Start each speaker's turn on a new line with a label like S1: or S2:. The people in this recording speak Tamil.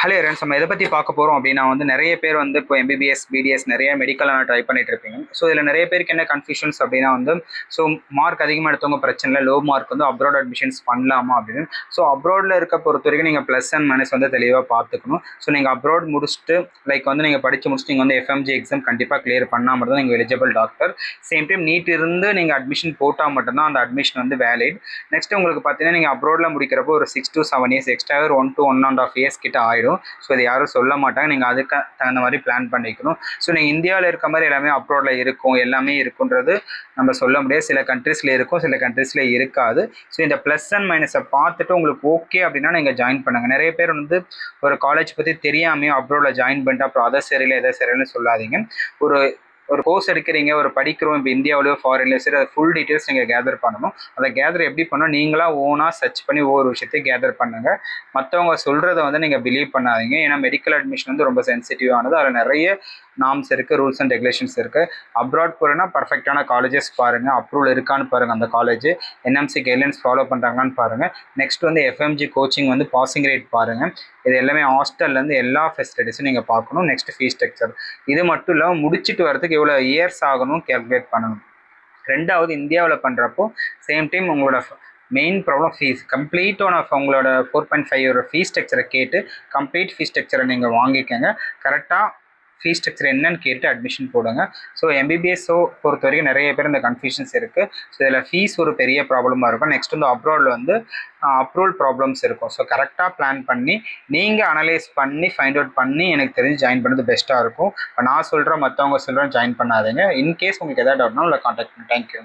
S1: ஹலோ ஃப்ரெண்ட்ஸ், நம்ம எதை பற்றி பார்க்க போகிறோம் அப்படின்னா நிறைய பேர் இப்போ எம்பிபிஎஸ் பிடிஎஸ் நிறைய மெடிக்கலாக ட்ரை பண்ணிட்டு இருப்பீங்க. ஸோ இதில் நிறைய பேருக்கு என்ன கன்ஃபியூஷன்ஸ் அப்படின்னா ஸோ மார்க் அதிகமாக எடுத்தவங்க பிரச்சனை இல்லை, லோ மார்க் அப்ராட் அட்மிஷன்ஸ் பண்ணலாமா அப்படின்னு. ஸோ அப்ராடில் இருக்க பொறுத்த வரைக்கும் நீங்கள் ப்ளஸ் அண்ட் மைனஸ் தெளிவாக பார்த்துக்கணும். ஸோ நீங்கள் அப்ராட் முடிச்சுட்டு நீங்கள் படித்து முடிச்சுட்டு நீங்கள் எஃப்எம்ஜி எக்ஸாம் கண்டிப்பாக கிளியர் பண்ணால் மட்டும் தான் நீங்கள் eligible doctor. Same time NEET இருந்து நீங்கள் அட்மிஷன் போட்டால் மட்டும்தான் அந்த அட்மிஷன் வேலிட். நெக்ஸ்ட் உங்களுக்கு பார்த்தீங்கன்னா நீங்கள் அப்ராடில் முடிக்கிறப்போ ஒரு 6 to 7 years extra 1 to 1.5 years கிட்ட ஆயிடும். ஸோ இது யாரும் சொல்ல மாட்டாங்க, நீங்கள் அதுக்கு தகுந்த மாதிரி பிளான் பண்ணிக்கணும். ஸோ நீங்கள் இந்தியாவில் இருக்க மாதிரி எல்லாமே அப்ராடில் இருக்கும், எல்லாமே இருக்குன்றது நம்ம சொல்ல முடியாது. சில கண்ட்ரீஸில் இருக்கும், சில கண்ட்ரீஸில் இருக்காது. ஸோ இந்த ப்ளஸ் அண்ட் மைனஸை பார்த்துட்டு உங்களுக்கு ஓகே அப்படின்னா நீங்கள் ஜாயின் பண்ணுங்கள். நிறைய பேர் ஒரு காலேஜ் பற்றி தெரியாமையும் அப்ராடில் ஜாயின் பண்ணிட்டு அப்புறம் அதை சரியில்லை எதை சரியில்லைன்னு சொல்லாதீங்க. ஒரு கோர்ஸ் எடுக்கிறீங்க, ஒரு படிக்கிறோம், இப்போ இந்தியாவிலேயோ ஃபாரின்லேயோ சரி, அதை ஃபுல் டீட்டெயில்ஸ் நீங்கள் கேதர் பண்ணணும். அதை கேதர் எப்படி பண்ணணும், நீங்களாக ஓனாக சர்ச் பண்ணி ஒவ்வொரு விஷயத்தையும் கேதர் பண்ணுங்கள். மற்றவங்க சொல்கிறத நீங்கள் பிலீவ் பண்ணாதீங்க. ஏன்னா மெடிக்கல் அட்மிஷன் ரொம்ப சென்சிட்டிவானது. அதில் நிறைய நார்ம்ஸ் இருக்குது, ரூல்ஸ் அண்ட் ரெகுலேஷன்ஸ் இருக்குது. அப்ராட் போகிறேன்னா பர்ஃபெக்டான காலேஜஸ் பாருங்கள், அப்ரூவல் இருக்கான்னு பாருங்கள், அந்த காலேஜ் என்எம்சி கைட்லைன்ஸ் ஃபாலோ பண்ணுறாங்களான்னு பாருங்கள். Next FMG coaching passing rate பாருங்கள். இது எல்லாமே ஹாஸ்டல்லேருந்து எல்லா ஃபெசிலிட்டிஸும் நீங்கள் பார்க்கணும். நெக்ஸ்ட் ஃபீஸ் ஸ்ட்ரக்சர், இது மட்டும் இல்லாமல் முடிச்சுட்டு வரதுக்கு எவ்வளோ இயர்ஸ் ஆகணும் கேல்குலேட் பண்ணணும். ரெண்டாவது இந்தியாவில் பண்ணுறப்போ சேம் டைம் உங்களோட மெயின் ப்ராப்ளம் ஃபீஸ். கம்ப்ளீட்டான உங்களோட 4.5 ஃபீஸ் ஸ்ட்ரக்சரை கேட்டு கம்ப்ளீட் ஃபீஸ் ஸ்ட்ரக்சரை நீங்கள் வாங்கிக்கோங்க. கரெக்டாக ஃபீஸ் ஸ்ட்ரக்சர் என்னன்னு கேட்டு அட்மிஷன் போடுங்க. ஸோ எம்பிபிஎஸ்ஸோ பொறுத்த வரைக்கும் நிறைய பேர் இந்த கன்ஃபியூஷன்ஸ் இருக்குது. ஸோ இதில் ஃபீஸ் ஒரு பெரிய ப்ராப்ளமாக இருக்கும். நெக்ஸ்ட் அப்ராடில் அப்ரூவல் ப்ராப்ளம்ஸ் இருக்கும். ஸோ கரெக்டாக பிளான் பண்ணி நீங்கள் அனலைஸ் பண்ணி ஃபைண்ட் அவுட் பண்ணி எனக்கு தெரிஞ்சு ஜாயின் பண்ணுறது பெஸ்ட்டாக இருக்கும். இப்போ நான் சொல்கிறேன், மற்றவங்க சொல்கிறேன் ஜாயின் பண்ணாதீங்க. இன்கேஸ் உங்களுக்கு எதாவது டவுட்னா உங்களை கான்டாக்ட் பண்ணி. தேங்க்யூ.